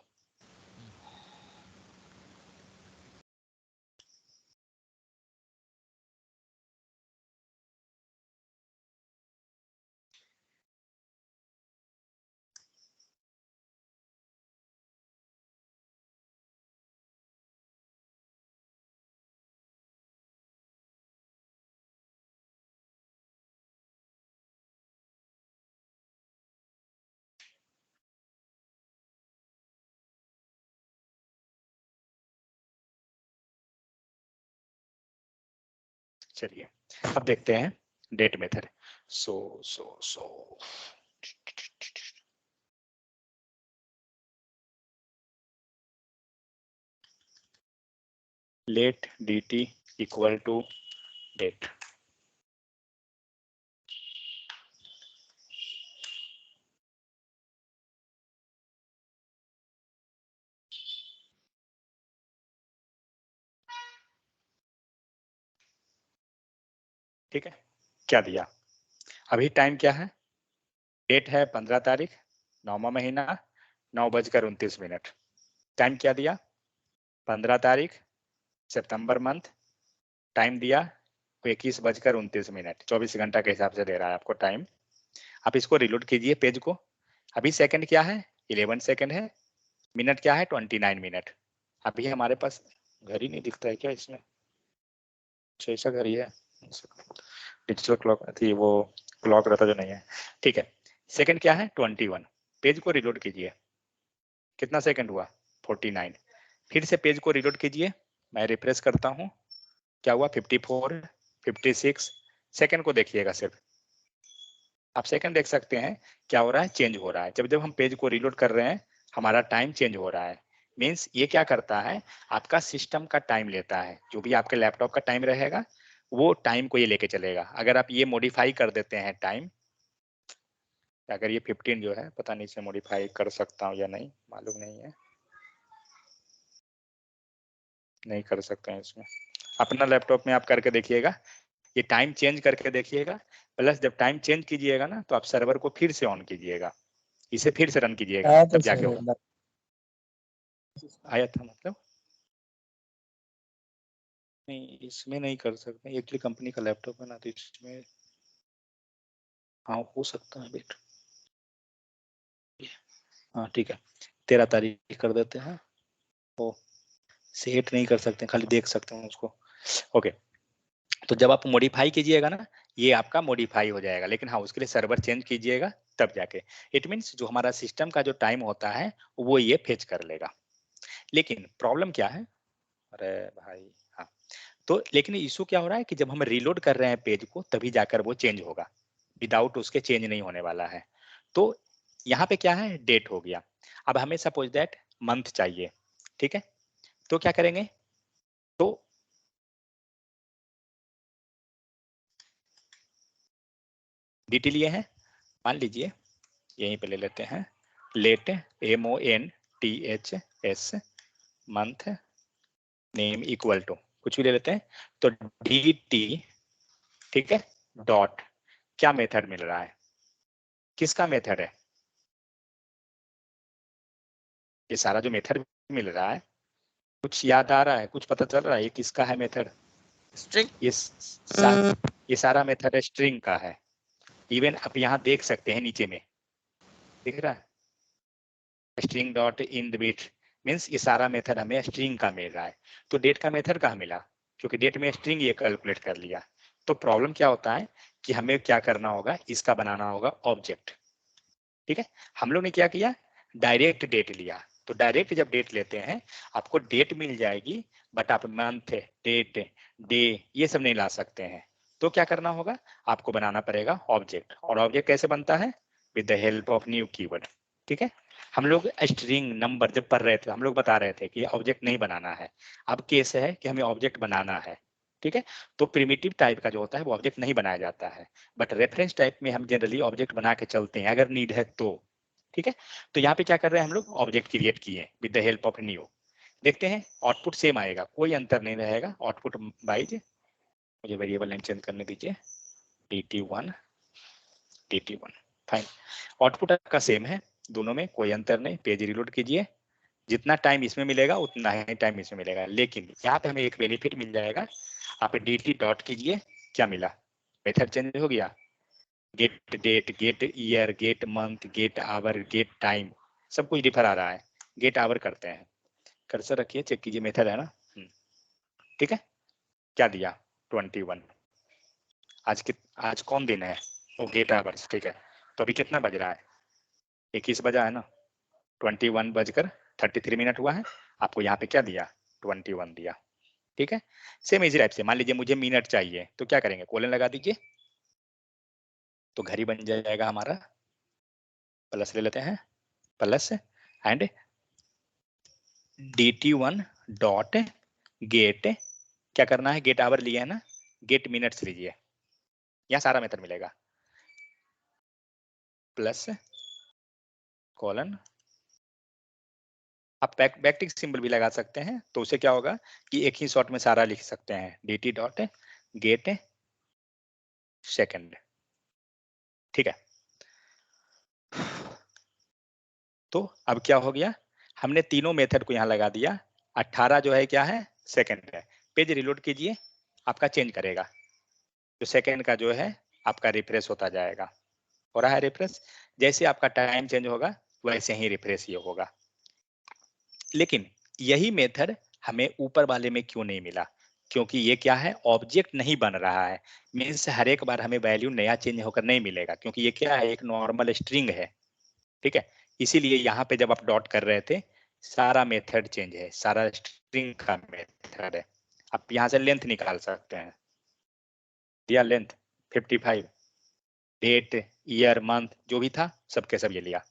चलिए अब देखते हैं date method. So let dt equal to date. ठीक है, क्या दिया? अभी टाइम क्या है? डेट है 15 तारीख, 9वां महीना, 9:29। टाइम क्या दिया? 15 तारीख सितंबर मंथ, टाइम दिया 21:29, 24 घंटा के हिसाब से दे रहा है आपको टाइम। आप इसको रिलोड कीजिए पेज को। अभी सेकंड क्या है? 11 सेकंड है। मिनट क्या है? 29 मिनट। अभी हमारे पास घड़ी नहीं दिखता है क्या इसमें? अच्छा ऐसा घड़ी है, डिजिटल क्लॉक थी, वो क्लॉक रहता जो नहीं है। ठीक है, सेकंड क्या है? 21। पेज को रिलोड कीजिए। कितना सेकंड हुआ? 49। फिर से पेज को रिलोड कीजिए, मैं रिफ्रेश करता हूँ। क्या हुआ? 54, 56। सेकंड को देखिएगा सिर्फ, आप सेकंड देख सकते हैं क्या हो रहा है? चेंज हो रहा है। जब जब हम पेज को रिलोड कर रहे हैं हमारा टाइम चेंज हो रहा है। मीन्स ये क्या करता है? आपका सिस्टम का टाइम लेता है, जो भी आपके लैपटॉप का टाइम रहेगा वो टाइम को ये लेके चलेगा। अगर आप ये मॉडिफाई कर देते हैं टाइम, अगर ये 15 जो है, पता नहीं इसे मॉडिफाई कर सकता हूँ या नहीं, मालूम नहीं है, नहीं कर सकते हैं इसमें। अपना लैपटॉप में आप करके देखिएगा, ये टाइम चेंज करके देखिएगा। प्लस जब टाइम चेंज कीजिएगा ना तो आप सर्वर को फिर से ऑन कीजिएगा, इसे फिर से रन कीजिएगा, आया तो तब जाके सही होगा। अंदर। आया था मतलब? नहीं इसमें नहीं कर सकते, एक्चुअली कंपनी का लैपटॉप है ना, तो इसमें हाँ हो सकता है बेट। हाँ ठीक है, 13 तारीख कर देते हैं। वो सेट नहीं कर सकते, खाली देख सकते हैं उसको। ओके, तो जब आप मॉडिफाई कीजिएगा ना, ये आपका मॉडिफाई हो जाएगा, लेकिन हाँ उसके लिए सर्वर चेंज कीजिएगा तब जाके। इट मीन्स जो हमारा सिस्टम का जो टाइम होता है वो ये फेच कर लेगा। लेकिन प्रॉब्लम क्या है? अरे भाई हाँ, तो लेकिन इशू क्या हो रहा है कि जब हम रीलोड कर रहे हैं पेज को तभी जाकर वो चेंज होगा, विदाउट उसके चेंज नहीं होने वाला है। तो यहाँ पे क्या है? डेट हो गया। अब हमें सपोज दैट मंथ चाहिए, ठीक है, तो क्या करेंगे? तो DT लिए हैं, मान लीजिए यहीं पे ले लेते हैं, let MONTHS month name equal to कुछ भी ले लेते हैं, तो DT, ठीक है, डॉट क्या मेथड मिल रहा है? किसका मेथड है? ये सारा जो मेथड मिल रहा है, कुछ याद आ रहा है, कुछ पता चल रहा है ये किसका है मेथड? स्ट्रिंग। ये सारा मेथड स्ट्रिंग का है। इवन आप यहाँ देख सकते हैं नीचे में, दिख रहा है string dot in the bit, means ये सारा मेथड हमें स्ट्रिंग का मिल रहा है। तो डेट का मेथड कहाँ मिला? क्योंकि डेट में स्ट्रिंग ये कैलकुलेट कर लिया। तो प्रॉब्लम क्या होता है कि हमें क्या करना होगा, इसका बनाना होगा ऑब्जेक्ट। ठीक है, हम लोग ने क्या किया? डायरेक्ट डेट लिया। तो डायरेक्ट जब डेट लेते हैं आपको डेट मिल जाएगी, बट आप मंथ, डेट, डे ये सब नहीं ला सकते हैं। तो क्या करना होगा? आपको बनाना पड़ेगा ऑब्जेक्ट। और ऑब्जेक्ट कैसे बनता है? With the help of new keyword. ठीक है, हम लोग स्ट्रिंग नंबर जब पढ़ रहे थे हम लोग बता रहे थे कि ऑब्जेक्ट नहीं बनाना है। अब केस है कि हमें ऑब्जेक्ट बनाना है। ठीक है, तो प्रिमिटिव टाइप का जो होता है वो ऑब्जेक्ट नहीं बनाया जाता है, बट रेफरेंस टाइप में हम जनरली ऑब्जेक्ट बना के चलते हैं अगर नीड है तो। ठीक है, तो यहाँ पे क्या कर रहे हैं हम लोग? ऑब्जेक्ट क्रिएट किए with the help of new. देखते हैं आउटपुट सेम आएगा, कोई अंतर नहीं रहेगा आउटपुट वाइज। मुझे वेरिएबल नेम चेंज करने दीजिए, dt1 फाइन। आउटपुट आपका सेम है, दोनों में कोई अंतर नहीं। पेज रिलोड कीजिए, जितना टाइम इसमें मिलेगा उतना ही टाइम इसमें मिलेगा, लेकिन यहाँ पे हमें एक बेनिफिट मिल जाएगा। आप dt डॉट कीजिए, क्या मिला? मेथड चेंज हो गया। Get date, get year, get month, get hour, get time, सब कुछ डिफर आ रहा है। गेट आवर करते हैं, कर्सर रखिए, चेक कीजिए मेथड है ना। ठीक है, क्या दिया? 21। आज कौन दिन है? वो गेट आवर्स। ठीक है, तो अभी कितना बज रहा है? 21 बजा है ना, 21:33 हुआ है। आपको यहाँ पे क्या दिया? 21 दिया। ठीक है, सेम इसी टाइप से मान लीजिए मुझे मिनट चाहिए, तो क्या करेंगे? कोलन लगा दीजिए, तो घड़ी बन जाएगा हमारा। प्लस ले लेते हैं, plus and dt1 dot gate, क्या करना है? गेट आवर लिया है ना, गेट मिनट्स लीजिए, यहाँ सारा मेथड मिलेगा। प्लस कॉलन, आप बैकटिक सिंबल भी लगा सकते हैं, तो उसे क्या होगा कि एक ही शॉट में सारा लिख सकते हैं। dt dot gate second. ठीक है, तो अब क्या हो गया, हमने तीनों मेथड को यहाँ लगा दिया। 18 जो है क्या है, सेकेंड है। पेज रिलोड कीजिए, आपका चेंज करेगा, जो सेकेंड का जो है आपका रिफ्रेश होता जाएगा। हो रहा है रिफ्रेश, जैसे आपका टाइम चेंज होगा वैसे ही रिफ्रेश ये होगा। लेकिन यही मेथड हमें ऊपर वाले में क्यों नहीं मिला, क्योंकि ये क्या है, ऑब्जेक्ट नहीं बन रहा है। मीन्स हर एक बार हमें वैल्यू नया चेंज होकर नहीं मिलेगा, क्योंकि ये क्या है, एक नॉर्मल स्ट्रिंग है। ठीक है, इसीलिए यहाँ पे जब आप डॉट कर रहे थे सारा मेथड चेंज है, सारा स्ट्रिंग का मेथड है। आप यहाँ से लेंथ निकाल सकते हैं, दिया लेंथ 55, डेट, ईयर, मंथ जो भी था सबके सब ये लिया।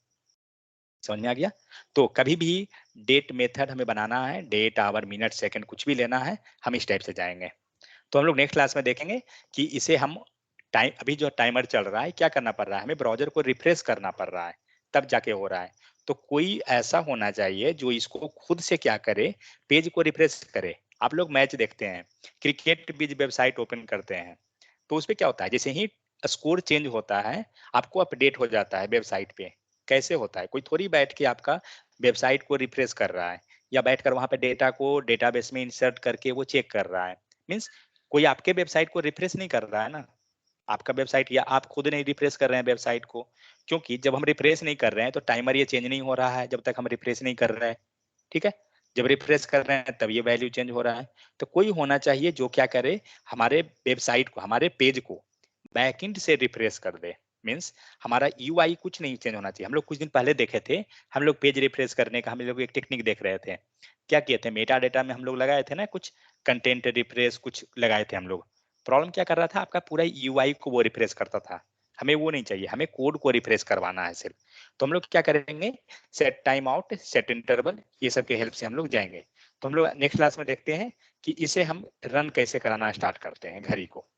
समझ में आ गया। तो कभी भी डेट मेथड हमें बनाना है, डेट, आवर, मिनट, सेकंड कुछ भी लेना है, हम इस टाइप से जाएंगे। तो हम लोग नेक्स्ट क्लास में देखेंगे कि इसे हम टाइम, अभी जो टाइमर चल रहा है क्या करना पड़ रहा है, हमें ब्राउजर को रिफ्रेश करना पड़ रहा है, तब जाके हो रहा है। तो कोई ऐसा होना चाहिए जो इसको खुद से क्या करे, पेज को रिफ्रेश करे। आप लोग मैच देखते हैं, क्रिकेट बीज वेबसाइट ओपन करते हैं, तो उस पर क्या होता है, जैसे ही स्कोर चेंज होता है आपको अपडेट हो जाता है वेबसाइट पे। कैसे होता है, कोई थोड़ी बैठ के आपका वेबसाइट को रिफ्रेश कर रहा है, या बैठकर वहां पे डेटा को डेटाबेस में इंसर्ट करके वो चेक कर रहा है। मीन्स कोई आपके वेबसाइट को रिफ्रेश नहीं कर रहा है ना, आपका वेबसाइट, या आप खुद नहीं रिफ्रेश कर रहे हैं वेबसाइट को। क्योंकि जब हम रिफ्रेश नहीं कर रहे हैं तो टाइमर ये चेंज नहीं हो रहा है, जब तक हम रिफ्रेश नहीं कर रहे हैं। ठीक है, जब रिफ्रेश कर रहे हैं तब ये वैल्यू चेंज हो रहा है। तो कोई होना चाहिए जो क्या करे, हमारे वेबसाइट को, हमारे पेज को बैकएंड से रिफ्रेश कर दे। मीन्स हमारा यूआई कुछ नहीं चेंज होना चाहिए। हम लोग कुछ दिन पहले देखे थे, हम लोग पेज रिफ्रेश करने का हम लोग एक टेक्निक देख रहे थे। क्या किए थे, मेटा डेटा में हम लोग लगाए थे ना कुछ कंटेंट रिफ्रेश कुछ लगाए थे हम लोग। प्रॉब्लम क्या कर रहा था, आपका पूरा यूआई को वो रिफ्रेश करता था। हमें वो नहीं चाहिए, हमें कोड को रिफ्रेश करवाना है सिर्फ। तो हम लोग क्या करेंगे, set time out, set interval, ये सब के हेल्प से हम लोग जाएंगे। तो हम लोग नेक्स्ट क्लास में देखते हैं कि इसे हम रन कैसे कराना स्टार्ट करते हैं घड़ी को।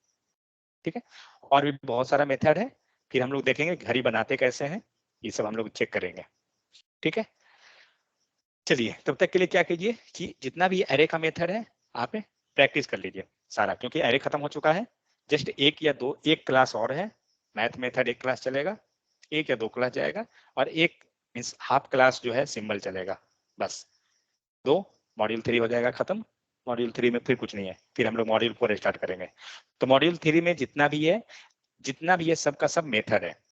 ठीक है, और भी बहुत सारा मेथड है, फिर हम लोग देखेंगे घड़ी बनाते कैसे हैं, ये सब हम लोग चेक करेंगे। ठीक है, चलिए तब तक के लिए क्या कीजिए कि जितना भी एरे का मेथड है आप प्रैक्टिस कर लीजिए सारा, क्योंकि एरे खत्म हो चुका है। जस्ट एक या दो, एक क्लास और है, मैथ मेथड एक क्लास चलेगा, एक या दो क्लास जाएगा, और एक मीन्स हाफ क्लास जो है सिंबल चलेगा, बस। दो, मॉड्यूल 3 हो जाएगा खत्म। मॉड्यूल 3 में फिर कुछ नहीं है, फिर हम लोग मॉड्यूल 4 स्टार्ट करेंगे। तो मॉड्यूल 3 में जितना भी है सबका सब मेथड है।